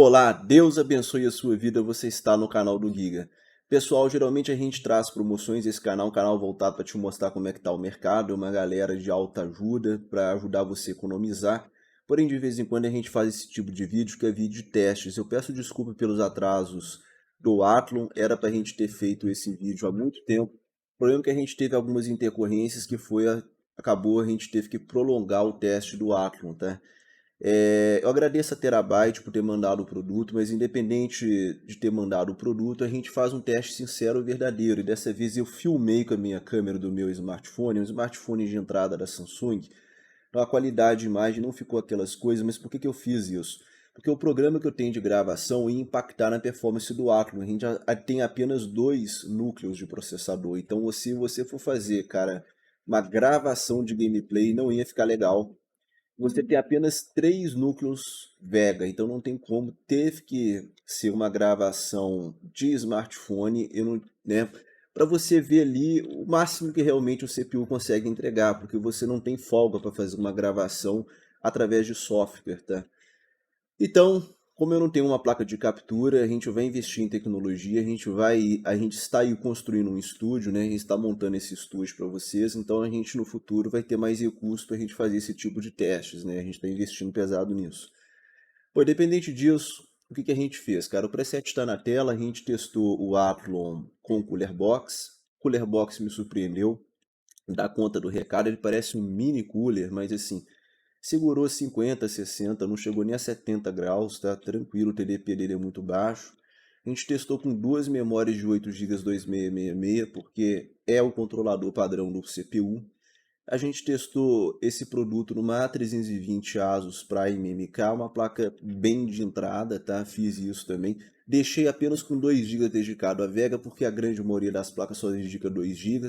Olá, Deus abençoe a sua vida, você está no canal do Giga. Pessoal, geralmente a gente traz promoções nesse canal, um canal voltado para te mostrar como é que está o mercado, uma galera de alta ajuda para ajudar você a economizar. Porém, de vez em quando a gente faz esse tipo de vídeo, que é vídeo de testes. Eu peço desculpa pelos atrasos do Athlon, era para a gente ter feito esse vídeo há muito tempo. O problema é que a gente teve algumas intercorrências que acabou a gente teve que prolongar o teste do Athlon, tá? Eu agradeço a Terabyte por ter mandado o produto, mas independente de ter mandado o produto, a gente faz um teste sincero e verdadeiro. E dessa vez eu filmei com a minha câmera do meu smartphone, um smartphone de entrada da Samsung. Então a qualidade de imagem não ficou aquelas coisas, mas por que eu fiz isso? Porque o programa que eu tenho de gravação ia impactar na performance do Athlon. A gente já tem apenas dois núcleos de processador. Então se você for fazer, cara, uma gravação de gameplay, não ia ficar legal. Você tem apenas três núcleos Vega, então não tem como, teve que ser uma gravação de smartphone, eu não, né, para você ver ali o máximo que realmente o CPU consegue entregar, porque você não tem folga para fazer uma gravação através de software, tá? Então, como eu não tenho uma placa de captura, a gente vai investir em tecnologia, a gente está aí construindo um estúdio, né? A gente está montando esse estúdio para vocês, então a gente no futuro vai ter mais recursos para a gente fazer esse tipo de testes, né? A gente está investindo pesado nisso. Pô, independente disso, o que a gente fez, cara? O preset está na tela, a gente testou o Athlon com o Cooler Box. O Cooler Box me surpreendeu, dá conta do recado, ele parece um mini cooler, mas assim, segurou 50, 60, não chegou nem a 70 graus, tá tranquilo, o TDP dele é muito baixo. A gente testou com duas memórias de 8 GB 2666, porque é o controlador padrão do CPU. A gente testou esse produto numa A320 Asus Prime MK, uma placa bem de entrada, tá? Fiz isso também. Deixei apenas com 2 GB dedicado à Vega, porque a grande maioria das placas só dedica 2 GB.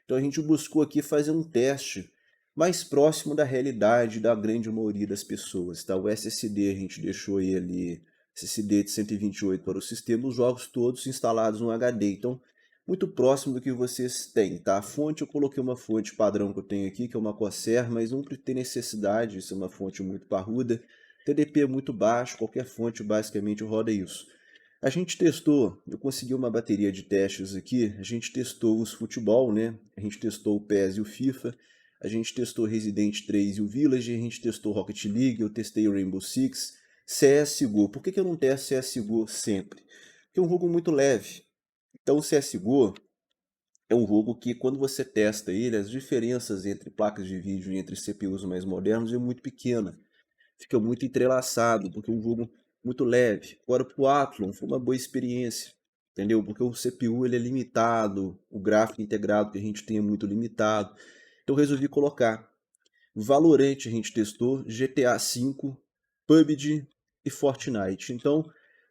Então a gente buscou aqui fazer um teste mais próximo da realidade da grande maioria das pessoas, tá? O SSD a gente deixou ele, SSD de 128 para o sistema, os jogos todos instalados no HD. Então muito próximo do que vocês têm, tá? A fonte, eu coloquei uma fonte padrão que eu tenho aqui, que é uma Corsair, mas não tem necessidade de ser uma fonte muito parruda. TDP é muito baixo, qualquer fonte basicamente roda isso. A gente testou, eu consegui uma bateria de testes aqui, a gente testou os futebol, né? A gente testou o PES e o FIFA, a gente testou Resident 3 e o Village, a gente testou Rocket League, eu testei o Rainbow Six, CSGO. Por que eu não testo CSGO sempre? Porque é um jogo muito leve. Então o CSGO é um jogo que quando você testa ele, as diferenças entre placas de vídeo e entre CPUs mais modernos é muito pequena. Fica muito entrelaçado, porque é um jogo muito leve. Agora para o Athlon foi uma boa experiência, entendeu? Porque o CPU ele é limitado, o gráfico integrado que a gente tem é muito limitado. Então eu resolvi colocar Valorant a gente testou, GTA V, PUBG e Fortnite. Então,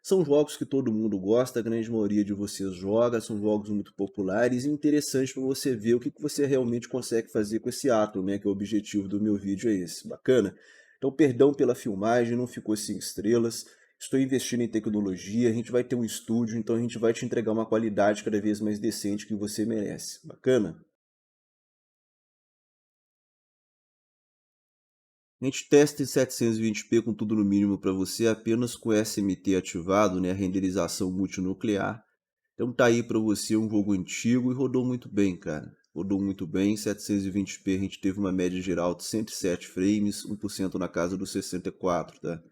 são jogos que todo mundo gosta, a grande maioria de vocês joga, são jogos muito populares e interessantes para você ver o que você realmente consegue fazer com esse ato, né? Que é o objetivo do meu vídeo é esse. Bacana? Então, perdão pela filmagem, não ficou 5 estrelas. Estou investindo em tecnologia, a gente vai ter um estúdio, então a gente vai te entregar uma qualidade cada vez mais decente que você merece. Bacana? A gente testa em 720p com tudo no mínimo para você, apenas com SMT ativado, né, a renderização multinuclear. Então tá aí para você um jogo antigo e rodou muito bem, cara. Rodou muito bem, 720p a gente teve uma média geral de 107 frames, 1% na casa dos 64, tá?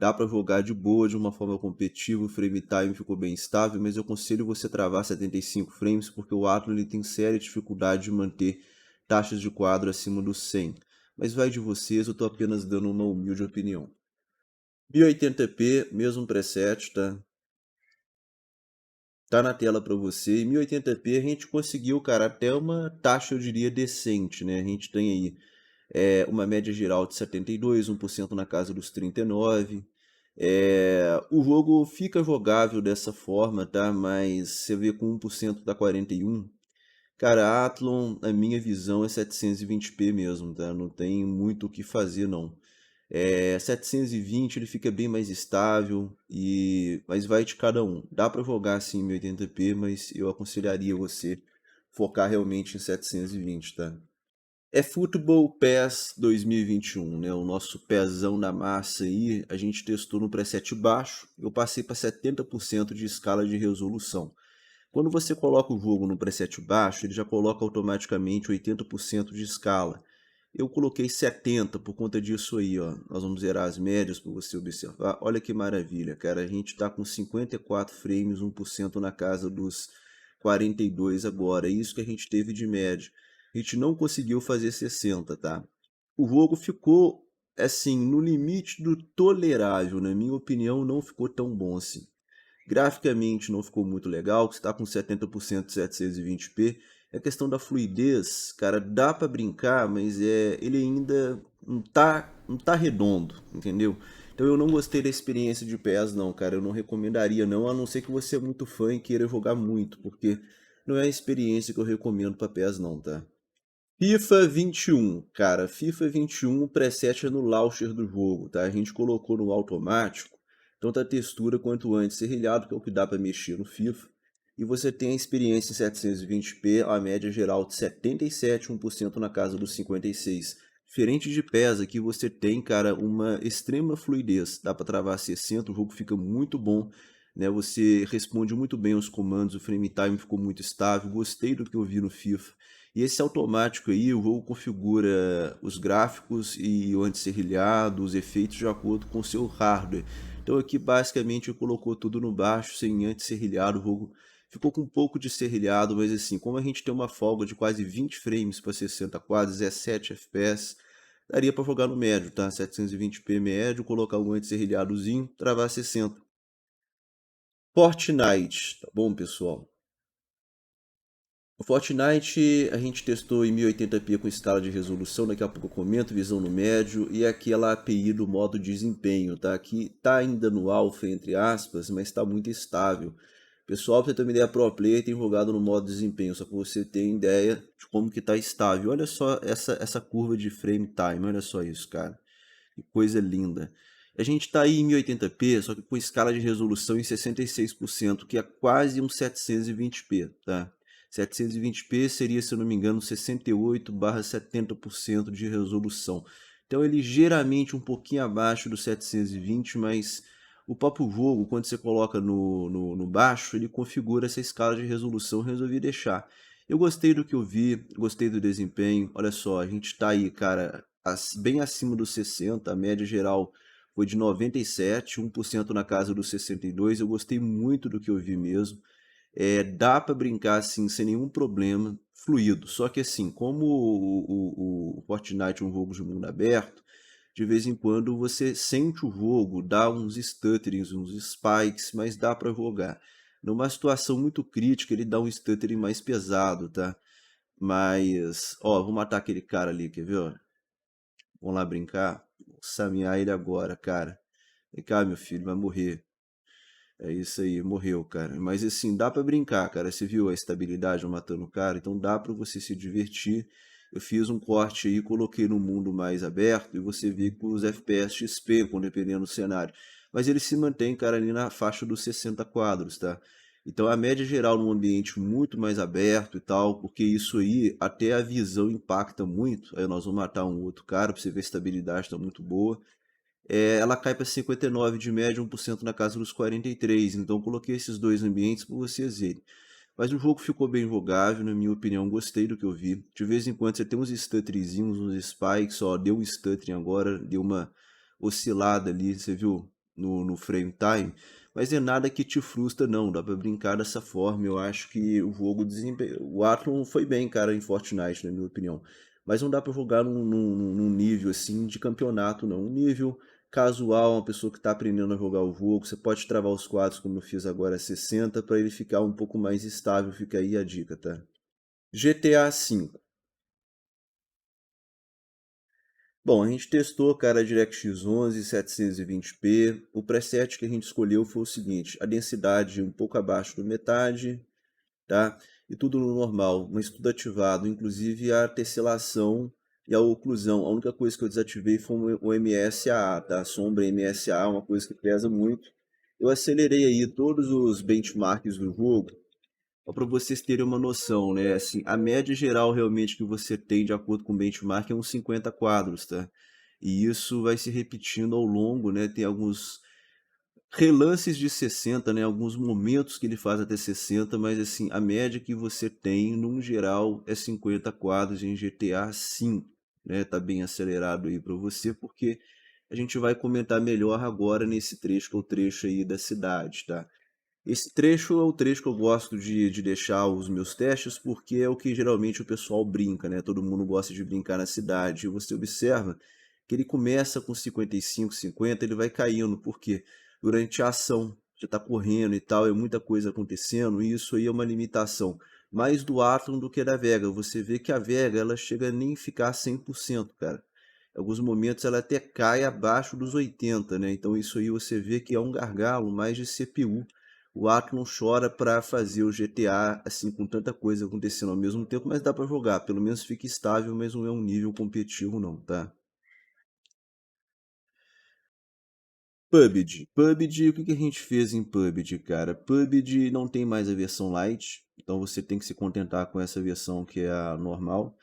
Dá para jogar de boa, de uma forma competitiva, o frame time ficou bem estável, mas eu aconselho você travar 75 frames, porque o Athlon ele tem séria dificuldade de manter taxas de quadro acima dos 100. Mas vai de vocês, eu estou apenas dando uma humilde opinião. 1080p, mesmo preset, tá? Tá na tela para você. Em 1080p a gente conseguiu, cara, até uma taxa, eu diria, decente, né? A gente tem aí uma média geral de 72, 1% na casa dos 39. O jogo fica jogável dessa forma, tá? Mas você vê com 1% da 41. Cara, Athlon, a minha visão é 720p mesmo, tá? Não tem muito o que fazer, não. 720 ele fica bem mais estável, mas vai de cada um. Dá para jogar assim em 1080p, mas eu aconselharia você focar realmente em 720, tá? É Football PES 2021, né? O nosso pezão na massa aí, a gente testou no preset baixo, eu passei para 70% de escala de resolução. Quando você coloca o jogo no preset baixo, ele já coloca automaticamente 80% de escala. Eu coloquei 70 por conta disso aí, ó. Nós vamos zerar as médias para você observar. Olha que maravilha, cara. A gente está com 54 frames, 1% na casa dos 42 agora. É isso que a gente teve de média. A gente não conseguiu fazer 60, tá? O jogo ficou, assim, no limite do tolerável. Na minha opinião, não ficou tão bom assim. Graficamente não ficou muito legal, que está com 70% de 720p. É questão da fluidez, cara, dá para brincar, mas ele ainda não tá redondo, entendeu? Então eu não gostei da experiência de PES não, cara, eu não recomendaria não, a não ser que você é muito fã e queira jogar muito, porque não é a experiência que eu recomendo para PES não, tá? FIFA 21, cara, FIFA 21 o preset é no launcher do jogo, tá? A gente colocou no automático, tanto a textura quanto o anti-serrilhado, que é o que dá para mexer no FIFA. E você tem a experiência em 720p, a média geral de 77, 1% na casa dos 56. Diferente de PES, aqui você tem, cara, uma extrema fluidez. Dá para travar 60, o jogo fica muito bom, né? Você responde muito bem aos comandos, o frame time ficou muito estável. Gostei do que eu vi no FIFA. E esse automático aí, o jogo configura os gráficos e o anti-serrilhado, os efeitos de acordo com o seu hardware. Então aqui basicamente colocou tudo no baixo, sem anti-serrilhado, o jogo ficou com um pouco de serrilhado, mas assim, como a gente tem uma folga de quase 20 frames para 60 quadros, 17 FPS, daria para jogar no médio, tá? 720p médio, colocar um anti-serrilhadozinho, travar 60. Fortnite, tá bom, pessoal? O Fortnite a gente testou em 1080p com escala de resolução, daqui a pouco eu comento, visão no médio, e aquela API do modo desempenho, tá? Que tá ainda no alpha, entre aspas, mas está muito estável. Pessoal, pra você ter uma ideia, Pro Player tem jogado no modo desempenho, só para você ter ideia de como que tá estável. Olha só essa curva de frame time, olha só isso, cara. Que coisa linda. A gente está aí em 1080p, só que com escala de resolução em 66%, que é quase um 720p, tá? 720p seria, se eu não me engano, 68/70% de resolução. Então é ligeiramente um pouquinho abaixo do 720, mas o próprio jogo, quando você coloca no baixo, ele configura essa escala de resolução, resolvi deixar. Eu gostei do que eu vi, gostei do desempenho. Olha só, a gente está aí, cara, bem acima dos 60, a média geral foi de 97, 1% na casa dos 62. Eu gostei muito do que eu vi mesmo. Dá para brincar assim sem nenhum problema, fluido. Só que assim, como o Fortnite é um jogo de mundo aberto, de vez em quando você sente o jogo, dá uns stutterings, uns spikes, mas dá para jogar. Numa situação muito crítica, ele dá um stuttering mais pesado, tá? Mas, ó, vou matar aquele cara ali, quer ver? Ó? Vamos lá brincar? Vou samear ele agora, cara. Vem cá, meu filho, vai morrer. É isso aí, morreu, cara. Mas assim, dá pra brincar, cara. Você viu a estabilidade eu matando o cara? Então dá pra você se divertir. Eu fiz um corte aí, coloquei no mundo mais aberto e você vê que os FPS XP, dependendo do cenário. Mas ele se mantém, cara, ali na faixa dos 60 quadros, tá? Então a média geral num ambiente muito mais aberto e tal, porque isso aí até a visão impacta muito. Aí nós vamos matar um outro cara pra você ver a estabilidade tá muito boa. Ela cai para 59 de média, 1% na casa dos 43. Então eu coloquei esses dois ambientes para vocês verem. Mas o jogo ficou bem jogável, na minha opinião, gostei do que eu vi. De vez em quando você tem uns stutterzinhos, uns spikes, ó, deu um stuttering agora, deu uma oscilada ali, você viu, no frame time. Mas é nada que te frustra não, dá pra brincar dessa forma. Eu acho que o jogo o Athlon foi bem, cara, em Fortnite, na minha opinião. Mas não dá pra jogar num nível assim de campeonato, não. Um nível casual, uma pessoa que está aprendendo a jogar o jogo, você pode travar os quadros como eu fiz agora a 60 para ele ficar um pouco mais estável, fica aí a dica, tá? GTA V. Bom, a gente testou, cara, a DirectX 11 720p. O preset que a gente escolheu foi o seguinte: a densidade um pouco abaixo da metade, tá? E tudo no normal, mas tudo ativado, inclusive a tesselação e a oclusão. A única coisa que eu desativei foi o MSAA, tá? A sombra MSA, uma coisa que pesa muito. Eu acelerei aí todos os benchmarks do jogo Para vocês terem uma noção, né, assim, a média geral realmente que você tem de acordo com o benchmark é uns 50 quadros, tá. E isso vai se repetindo ao longo, né, tem alguns relances de 60, né, alguns momentos que ele faz até 60, mas assim, a média que você tem, num geral, é 50 quadros em GTA sim, né, tá bem acelerado aí para você, porque a gente vai comentar melhor agora nesse trecho, que é o trecho aí da cidade, tá. Esse trecho é o trecho que eu gosto de deixar os meus testes, porque é o que geralmente o pessoal brinca, né? Todo mundo gosta de brincar na cidade. E você observa que ele começa com 55, 50, ele vai caindo, porque durante a ação, você está correndo e tal, é muita coisa acontecendo, e isso aí é uma limitação mais do Athlon do que da Vega. Você vê que a Vega, ela chega a nem ficar 100%, cara. Em alguns momentos ela até cai abaixo dos 80, né? Então isso aí você vê que é um gargalo mais de CPU. O Athlon chora para fazer o GTA assim com tanta coisa acontecendo ao mesmo tempo, mas dá para jogar, pelo menos fica estável, mas não é um nível competitivo não, tá? PUBG, o que que a gente fez em PUBG, cara? PUBG não tem mais a versão light, então você tem que se contentar com essa versão que é a normal.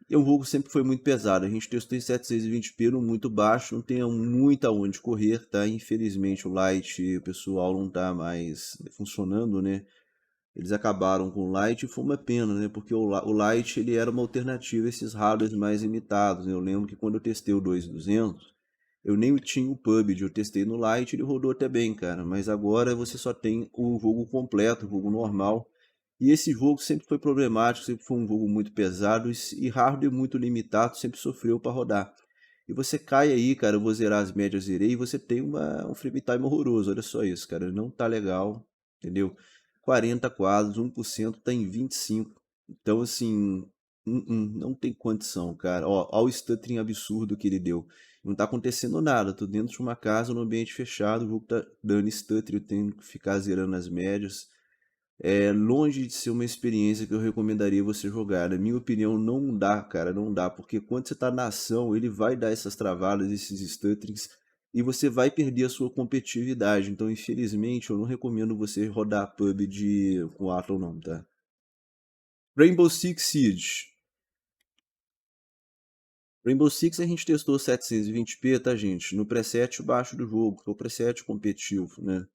E o jogo sempre foi muito pesado, a gente testou em 720p no muito baixo, não tem muito aonde correr, tá? Infelizmente o light, o pessoal não tá mais funcionando, né? Eles acabaram com o Lite e foi uma pena, né? Porque o Lite ele era uma alternativa a esses hardwares mais limitados, né? Eu lembro que quando eu testei o 2200, eu nem tinha o PUBG, eu testei no Lite, ele rodou até bem, cara. Mas agora você só tem o jogo completo, o jogo normal. E esse jogo sempre foi problemático, sempre foi um jogo muito pesado e hardware muito limitado sempre sofreu para rodar. E você cai aí, cara, eu vou zerar as médias, zerei, e você tem um frame time horroroso, olha só isso, cara, não tá legal, entendeu? 40 quadros, 1% tá em 25. Então, assim, não tem condição, cara. Ó o stuttering absurdo que ele deu. Não tá acontecendo nada, tô dentro de uma casa, no ambiente fechado, o jogo tá dando stuttering, eu tenho que ficar zerando as médias. É longe de ser uma experiência que eu recomendaria você jogar. Na minha opinião, não dá, cara, não dá, porque quando você está na ação, ele vai dar essas travadas, esses stutterings, e você vai perder a sua competitividade. Então, infelizmente, eu não recomendo você rodar pub com Athlon não, tá? Rainbow Six Siege. Rainbow Six a gente testou 720p, tá, gente? No preset baixo do jogo, que é o preset competitivo, né?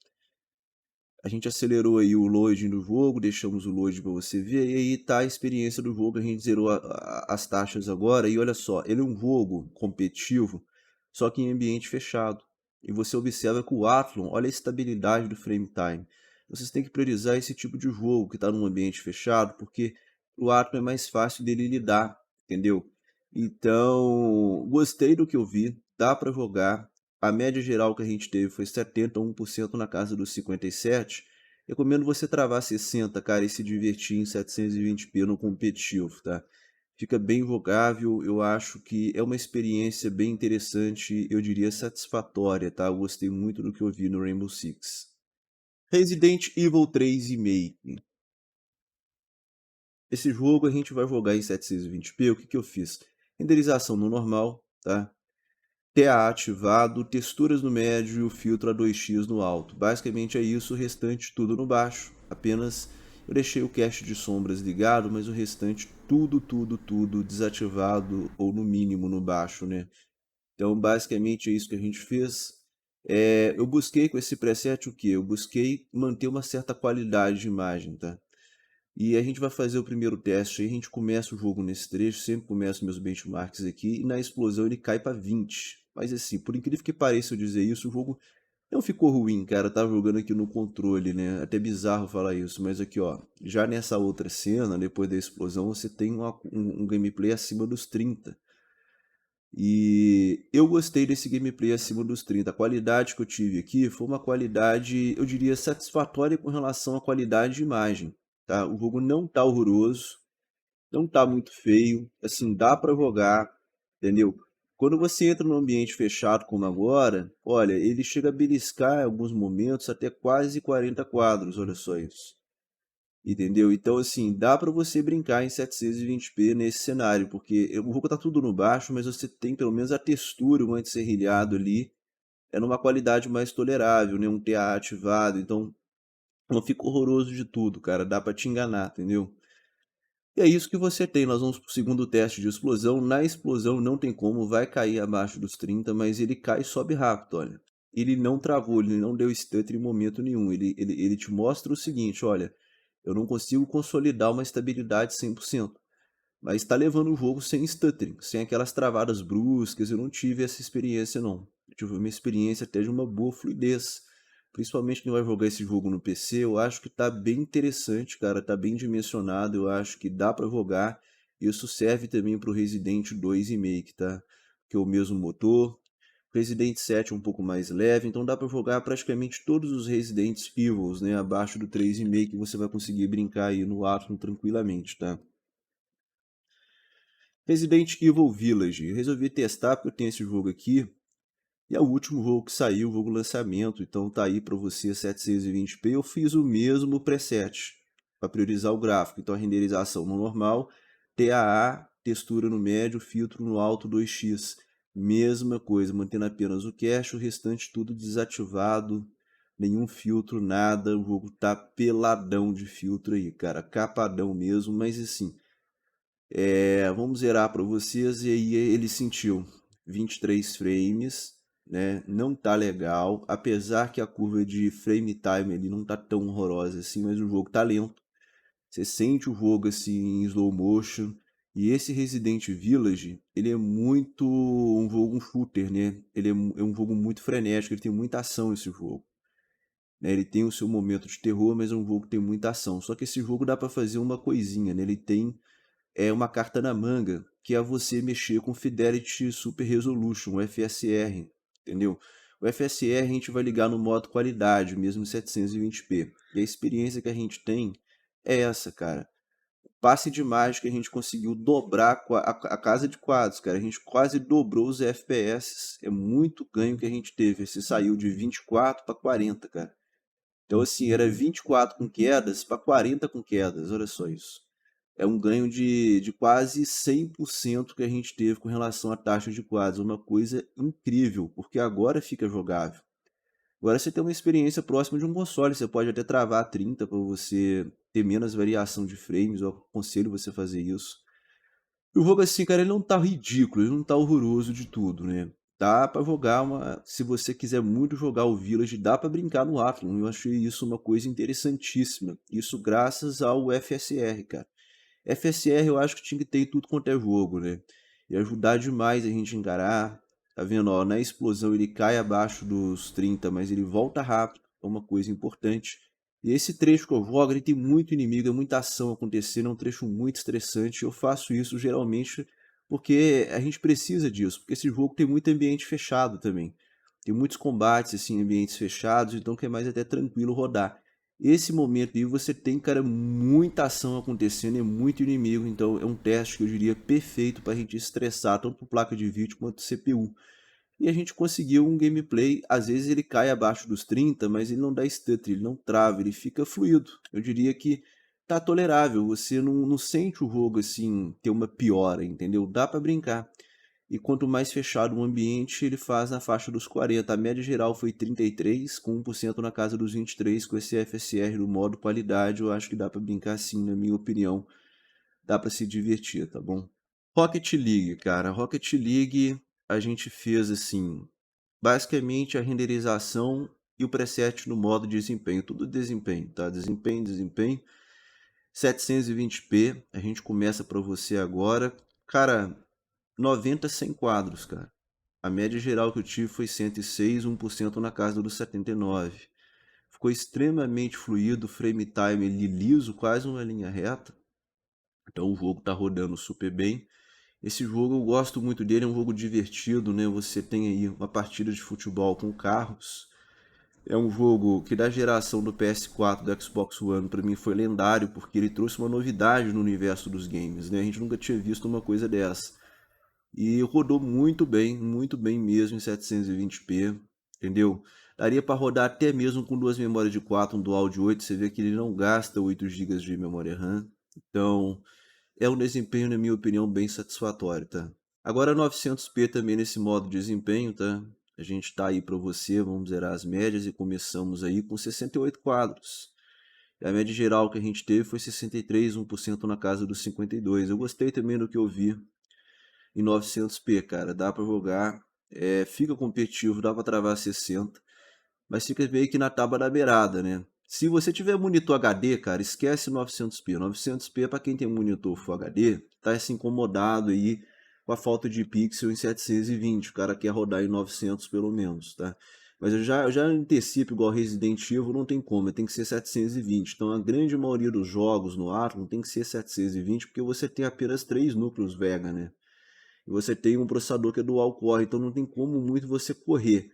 A gente acelerou aí o loading do jogo, deixamos o load para você ver, e aí tá a experiência do jogo, a gente zerou as taxas agora, e olha só, ele é um jogo competitivo, só que em ambiente fechado. E você observa que o Athlon, olha a estabilidade do frame time. Vocês têm que priorizar esse tipo de jogo que está num ambiente fechado, porque o Athlon é mais fácil dele lidar, entendeu? Então, gostei do que eu vi, dá para jogar, a média geral que a gente teve foi 71% na casa dos 57. Recomendo você travar 60, cara, e se divertir em 720p no competitivo, tá? Fica bem jogável, eu acho que é uma experiência bem interessante, eu diria satisfatória, tá? Eu gostei muito do que eu vi no Rainbow Six. Resident Evil 3 Remake. Esse jogo a gente vai jogar em 720p, o que que eu fiz? Renderização no normal, tá? TA ativado, texturas no médio e o filtro A2X no alto. Basicamente é isso, o restante tudo no baixo. Apenas eu deixei o cache de sombras ligado, mas o restante tudo desativado ou no mínimo no baixo, né? Então basicamente é isso que a gente fez. Eu busquei com esse preset o que? Eu busquei manter uma certa qualidade de imagem, tá? E a gente vai fazer o primeiro teste aí, a gente começa o jogo nesse trecho, sempre começo meus benchmarks aqui, e na explosão ele cai para 20. Mas assim, por incrível que pareça eu dizer isso, o jogo não ficou ruim, cara, eu tava jogando aqui no controle, né, até bizarro falar isso, mas aqui ó, já nessa outra cena, depois da explosão, você tem um gameplay acima dos 30. E eu gostei desse gameplay acima dos 30. A qualidade que eu tive aqui foi uma qualidade, eu diria, satisfatória com relação à qualidade de imagem. Tá? O jogo não tá horroroso, não tá muito feio, assim, dá para jogar, entendeu? Quando você entra num ambiente fechado como agora, olha, ele chega a beliscar em alguns momentos até quase 40 quadros, olha só isso. Entendeu? Então, assim, dá para você brincar em 720p nesse cenário, porque o jogo tá tudo no baixo, mas você tem pelo menos a textura, o anti-serrilhado ali, é numa qualidade mais tolerável, né? Um TA ativado, então Não fica horroroso de tudo, cara, dá pra te enganar, entendeu? E é isso que você tem, nós vamos pro segundo teste de explosão. Na explosão não tem como, vai cair abaixo dos 30, mas ele cai e sobe rápido, olha. Ele não travou, ele não deu stutter em momento nenhum. Ele te mostra o seguinte, olha, eu não consigo consolidar uma estabilidade 100%, mas está levando o jogo sem stuttering, sem aquelas travadas bruscas. Eu não tive essa experiência, não. Eu tive uma experiência até de uma boa fluidez. Principalmente quem vai jogar esse jogo no PC, eu acho que tá bem interessante, cara. Tá bem dimensionado, eu acho que dá para jogar. Isso serve também para o Resident 2 Remake, tá? Que é o mesmo motor. Resident 7 é um pouco mais leve, então dá para jogar praticamente todos os Resident Evils, né? Abaixo do 3 Remake você vai conseguir brincar aí no Atom tranquilamente, tá? Resident Evil Village. Eu resolvi testar porque eu tenho esse jogo aqui. E é o último jogo que saiu, o jogo lançamento. Então tá aí para você 720p. Eu fiz o mesmo preset para priorizar o gráfico. Então a renderização no normal, TAA, textura no médio, filtro no alto 2x. Mesma coisa, mantendo apenas o cache, o restante tudo desativado. Nenhum filtro, nada. O jogo tá peladão de filtro aí, cara. Capadão mesmo, mas assim, vamos zerar para vocês. E aí ele sentiu 23 frames, né? Não tá legal, apesar que a curva de frame time ele não tá tão horrorosa assim, mas o jogo tá lento. Você sente o jogo assim em slow motion. E esse Resident Village, ele é muito um jogo, um shooter, né? Ele é um jogo muito frenético, ele tem muita ação esse jogo, né? Ele tem o seu momento de terror, mas é um jogo que tem muita ação. Só que esse jogo dá para fazer uma coisinha, né? Ele tem uma carta na manga, que é você mexer com Fidelity Super Resolution, o FSR, entendeu? O FSR a gente vai ligar no modo qualidade, mesmo em 720p. E a experiência que a gente tem é essa, cara. Passe de mágica a gente conseguiu dobrar a casa de quadros, cara. A gente quase dobrou os FPS. É muito ganho que a gente teve. Você saiu de 24 para 40, cara. Então, assim, era 24 com quedas para 40 com quedas. Olha só isso. É um ganho de quase 100% que a gente teve com relação à taxa de quadros. Uma coisa incrível, porque agora fica jogável. Agora você tem uma experiência próxima de um console. Você pode até travar a 30 para você ter menos variação de frames. Eu aconselho você fazer isso. E o jogo assim, cara, ele não tá ridículo, ele não tá horroroso de tudo, né? Dá pra jogar uma. Se você quiser muito jogar o Village, dá pra brincar no Athlon. Eu achei isso uma coisa interessantíssima. Isso graças ao FSR, cara. FSR eu acho que tinha que ter em tudo quanto é jogo, né? E ajudar demais a gente a encarar. Tá vendo? Ó, na explosão ele cai abaixo dos 30, mas ele volta rápido. É uma coisa importante. E esse trecho que eu jogo, ele tem muito inimigo, é muita ação acontecendo, é um trecho muito estressante. Eu faço isso geralmente porque a gente precisa disso, porque esse jogo tem muito ambiente fechado também. Tem muitos combates assim, em ambientes fechados, então que é mais até tranquilo rodar. Esse momento aí você tem, cara, muita ação acontecendo, é muito inimigo, então é um teste que eu diria perfeito para a gente estressar tanto placa de vídeo quanto CPU. E a gente conseguiu um gameplay, às vezes ele cai abaixo dos 30, mas ele não dá stutter, ele não trava, ele fica fluido. Eu diria que tá tolerável, você não sente o jogo assim ter uma piora, entendeu? Dá para brincar. E quanto mais fechado o ambiente, ele faz na faixa dos 40. A média geral foi 33, com 1% na casa dos 23, com esse FSR do modo qualidade. Eu acho que dá para brincar sim, na minha opinião. Dá para se divertir, tá bom? Rocket League, cara. Rocket League a gente fez assim, basicamente a renderização e o preset no modo desempenho. Tudo desempenho, tá? Desempenho, desempenho. 720p, a gente começa para você agora. Cara, 90 100 quadros, cara. A média geral que eu tive foi 106, 1% na casa dos 79. Ficou extremamente fluido, frame time ele liso, quase uma linha reta. Então o jogo tá rodando super bem. Esse jogo eu gosto muito dele, é um jogo divertido, né? Você tem aí uma partida de futebol com carros. É um jogo que da geração do PS4, do Xbox One, para mim foi lendário, porque ele trouxe uma novidade no universo dos games, né? A gente nunca tinha visto uma coisa dessa. E rodou muito bem mesmo em 720p, entendeu? Daria para rodar até mesmo com duas memórias de 4, um dual de 8, você vê que ele não gasta 8 GB de memória RAM. Então, é um desempenho, na minha opinião, bem satisfatório, tá? Agora 900p também nesse modo de desempenho, tá? A gente tá aí para você, vamos zerar as médias e começamos aí com 68 quadros. E a média geral que a gente teve foi 63, 1% na casa dos 52. Eu gostei também do que eu vi em 900p, cara. Dá pra jogar, fica competitivo, dá pra travar 60, mas fica meio que na tábua da beirada, né? Se você tiver monitor HD, cara, esquece 900p. 900p é para quem tem monitor Full HD, tá se incomodado aí com a falta de pixel em 720. O cara quer rodar em 900 pelo menos, tá? Mas eu já antecipo, igual Resident Evil, não tem como, tem que ser 720. Então a grande maioria dos jogos no Atom tem que ser 720, porque você tem apenas 3 núcleos Vega, né? E você tem um processador que é dual core, então não tem como muito você correr.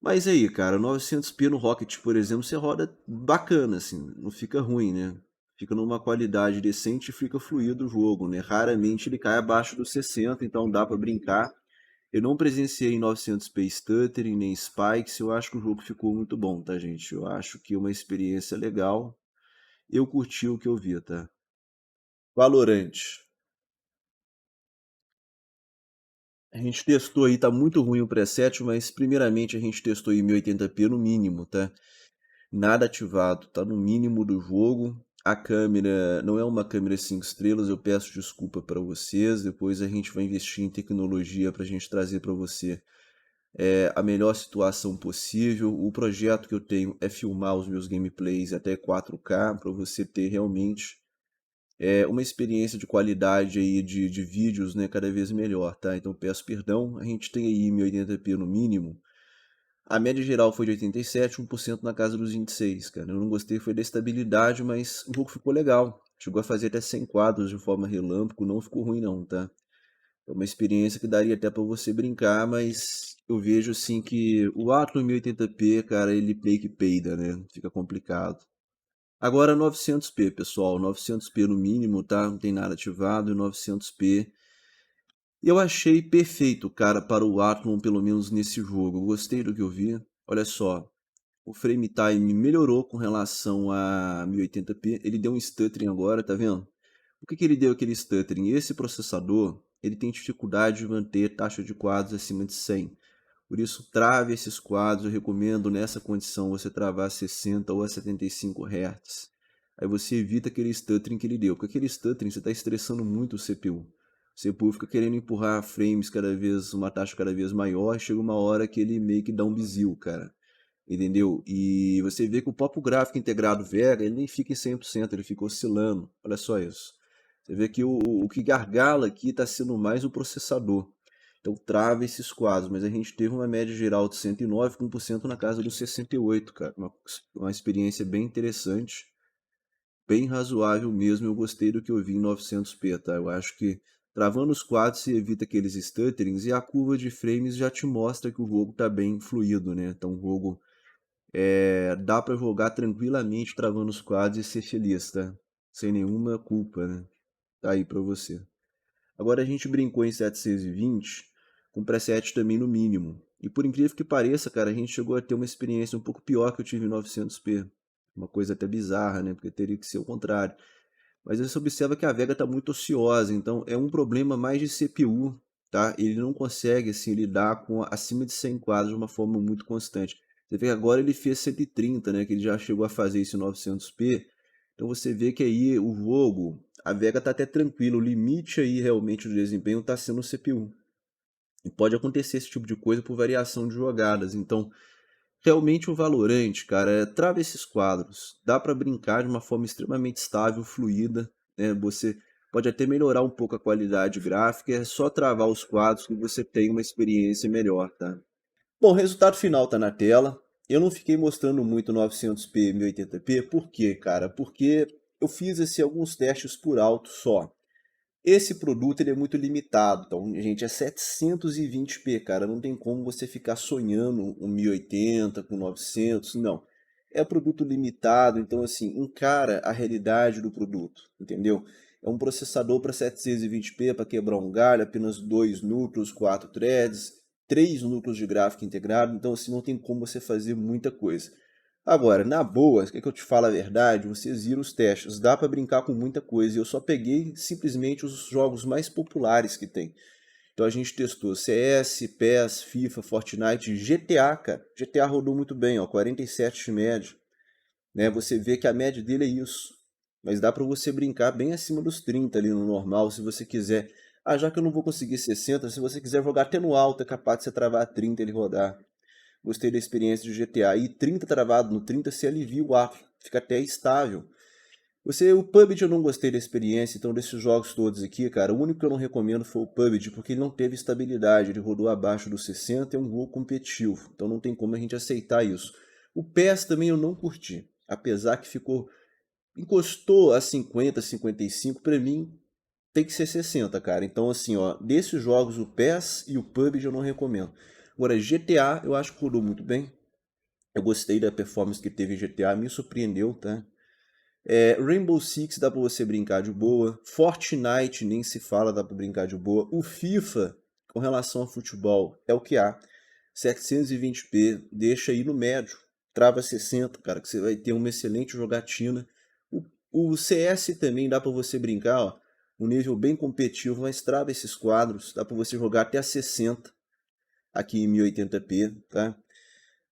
Mas aí, cara, 900p no Rocket, por exemplo, você roda bacana, assim, não fica ruim, né? Fica numa qualidade decente e fica fluido o jogo, né? Raramente ele cai abaixo dos 60, então dá pra brincar. Eu não presenciei em 900p stuttering nem spikes, eu acho que o jogo ficou muito bom, tá, gente? Eu acho que é uma experiência legal. Eu curti o que eu vi, tá? Valorant. A gente testou aí, tá muito ruim o preset, mas primeiramente a gente testou em 1080p no mínimo, tá? Nada ativado, tá no mínimo do jogo. A câmera não é uma câmera 5 estrelas, eu peço desculpa para vocês. Depois a gente vai investir em tecnologia para a gente trazer para você a melhor situação possível. O projeto que eu tenho é filmar os meus gameplays até 4K para você ter realmente uma experiência de qualidade aí de vídeos, né, cada vez melhor, tá? Então peço perdão, a gente tem aí 1080p no mínimo. A média geral foi de 87, 1% na casa dos 26, cara. Eu não gostei, foi da estabilidade, mas o jogo ficou legal. Chegou a fazer até 100 quadros de forma relâmpago, não ficou ruim não, tá? É uma experiência que daria até pra você brincar, mas eu vejo assim que o Atom 1080p, cara, ele meio que peida, né? Fica complicado. Agora 900p, pessoal, 900p no mínimo, tá? Não tem nada ativado, 900p. Eu achei perfeito, cara, para o Atom, pelo menos nesse jogo. Eu gostei do que eu vi. Olha só, o frame time melhorou com relação a 1080p. Ele deu um stuttering agora, tá vendo? Por que ele deu aquele stuttering? Esse processador, ele tem dificuldade de manter taxa de quadros acima de 100. Por isso, trave esses quadros. Eu recomendo nessa condição você travar a 60 ou a 75 Hz. Aí você evita aquele stuttering que ele deu. Porque aquele stuttering você está estressando muito o CPU. O CPU fica querendo empurrar frames cada vez, uma taxa cada vez maior. Chega uma hora que ele meio que dá um bizil, cara. Entendeu? E você vê que o próprio gráfico integrado Vega, ele nem fica em 100%, ele fica oscilando. Olha só isso. Você vê que o que gargala aqui está sendo mais o processador. Então trava esses quadros, mas a gente teve uma média geral de 109 com 1% na casa dos 68, cara. Uma experiência bem interessante, bem razoável mesmo. Eu gostei do que eu vi em 900p, tá? Eu acho que travando os quadros você evita aqueles stutterings e a curva de frames já te mostra que o jogo está bem fluido, né? Então o jogo dá para jogar tranquilamente travando os quadros e ser feliz, tá? Sem nenhuma culpa, né? Tá aí para você. Agora a gente brincou em 720 com preset também no mínimo. E por incrível que pareça, cara, a gente chegou a ter uma experiência um pouco pior que eu tive em 900p. Uma coisa até bizarra, né? Porque teria que ser o contrário. Mas você observa que a Vega está muito ociosa, então é um problema mais de CPU, tá? Ele não consegue assim lidar com acima de 100 quadros de uma forma muito constante. Você vê que agora ele fez 130, né? Que ele já chegou a fazer isso em 900p. Então você vê que aí o jogo, a Vega está até tranquilo. O limite aí realmente do desempenho está sendo o CPU. E pode acontecer esse tipo de coisa por variação de jogadas. Então realmente o Valorant, cara, trava esses quadros. Dá para brincar de uma forma extremamente estável, fluida, né? Você pode até melhorar um pouco a qualidade gráfica, é só travar os quadros que você tem uma experiência melhor, tá? Bom, o resultado final tá na tela. Eu não fiquei mostrando muito 900p, 1080p, por quê, cara? Porque eu fiz alguns testes por alto só. Esse produto ele é muito limitado, então, gente, é 720p, cara, não tem como você ficar sonhando um 1080 com 900, não. É produto limitado, então, assim, encara a realidade do produto, entendeu? É um processador para 720p para quebrar um galho, apenas 2 núcleos, 4 threads, 3 núcleos de gráfico integrado, então, assim, não tem como você fazer muita coisa. Agora, na boa, quer que eu te fale a verdade? Vocês viram os testes, dá para brincar com muita coisa. Eu só peguei simplesmente os jogos mais populares que tem. Então a gente testou CS, PES, FIFA, Fortnite, GTA, cara. GTA rodou muito bem, ó, 47 de média. né? Você vê que a média dele é isso. Mas dá para você brincar bem acima dos 30 ali no normal, se você quiser. Ah, já que eu não vou conseguir 60, se você quiser jogar até no alto, é capaz de você travar 30 e ele rodar. Gostei da experiência de GTA. E 30 travado no 30 se alivia o ar, fica até estável. O PUBG eu não gostei da experiência, então desses jogos todos aqui, cara, o único que eu não recomendo foi o PUBG, porque ele não teve estabilidade, ele rodou abaixo dos 60, é um jogo competitivo, então não tem como a gente aceitar isso. O PES também eu não curti, apesar que encostou a 50, 55, pra mim tem que ser 60, cara. Então assim, ó, desses jogos o PES e o PUBG eu não recomendo. Agora GTA eu acho que rodou muito bem, eu gostei da performance que teve em GTA, me surpreendeu, tá? Rainbow Six dá pra você brincar de boa. Fortnite nem se fala, dá pra brincar de boa. O FIFA, com relação ao futebol, é o que há. 720p, deixa aí no médio. Trava 60, cara, que você vai ter uma excelente jogatina. O CS também dá pra você brincar, ó. Um nível bem competitivo, mas trava esses quadros. Dá pra você jogar até a 60 aqui em 1080p, tá?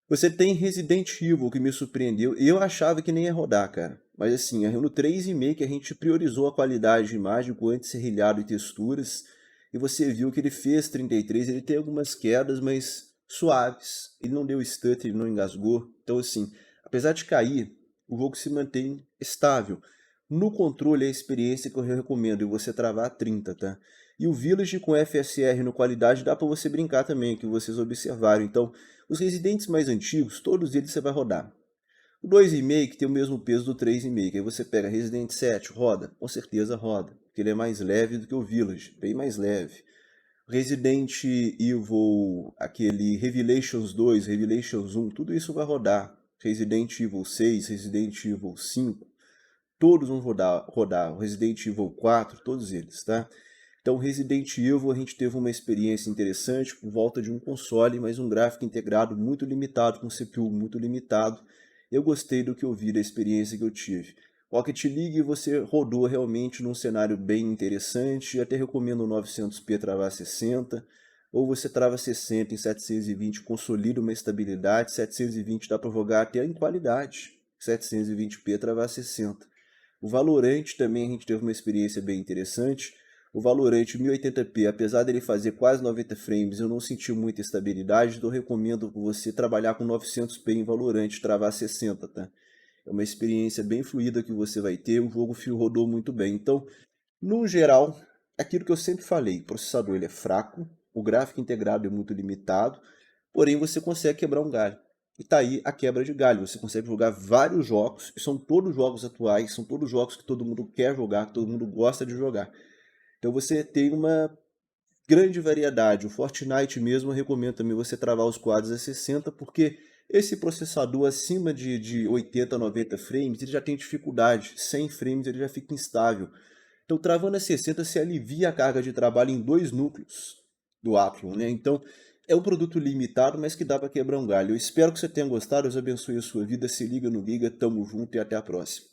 Você tem Resident Evil, que me surpreendeu. Eu achava que nem ia rodar, cara. Mas assim, no 3,5 que a gente priorizou a qualidade de imagem com anti-serrilhado e texturas. E você viu que ele fez 33, ele tem algumas quedas, mas suaves. Ele não deu stutter, ele não engasgou. Então assim, apesar de cair, o jogo se mantém estável. No controle é a experiência que eu recomendo, e você travar a 30, tá? E o Village com FSR no qualidade dá pra você brincar também, que vocês observaram. Então, os residentes mais antigos, todos eles você vai rodar. O 2,5 que tem o mesmo peso do 3,5, que aí você pega Resident 7, roda? Com certeza roda, porque ele é mais leve do que o Village, bem mais leve. Resident Evil, aquele Revelations 2, Revelations 1, tudo isso vai rodar. Resident Evil 6, Resident Evil 5, todos vão rodar. O Resident Evil 4, todos eles, tá? Então, Resident Evil, a gente teve uma experiência interessante por volta de um console, mas um gráfico integrado muito limitado, com CPU muito limitado. Eu gostei do que eu vi, da experiência que eu tive. Rocket League você rodou realmente num cenário bem interessante, eu até recomendo o 900p travar 60, ou você trava 60 em 720, consolida uma estabilidade, 720 dá para jogar até em qualidade, 720p travar 60. O Valorant também a gente teve uma experiência bem interessante. O Valorant 1080p, apesar dele fazer quase 90 frames, eu não senti muita estabilidade, então eu recomendo você trabalhar com 900p em Valorant, travar 60, tá? É uma experiência bem fluida que você vai ter, o jogo rodou muito bem. Então, no geral, aquilo que eu sempre falei, o processador ele é fraco, o gráfico integrado é muito limitado, porém você consegue quebrar um galho. E tá aí a quebra de galho, você consegue jogar vários jogos, e são todos jogos atuais, são todos jogos que todo mundo quer jogar, que todo mundo gosta de jogar. Então você tem uma grande variedade. O Fortnite mesmo eu recomendo também você travar os quadros a 60, porque esse processador acima de 80, 90 frames, ele já tem dificuldade. 100 frames ele já fica instável. Então travando a 60 se alivia a carga de trabalho em dois núcleos do Athlon, né? Então é um produto limitado, mas que dá para quebrar um galho. Eu espero que você tenha gostado, Deus abençoe a sua vida, se liga no Giga, tamo junto e até a próxima.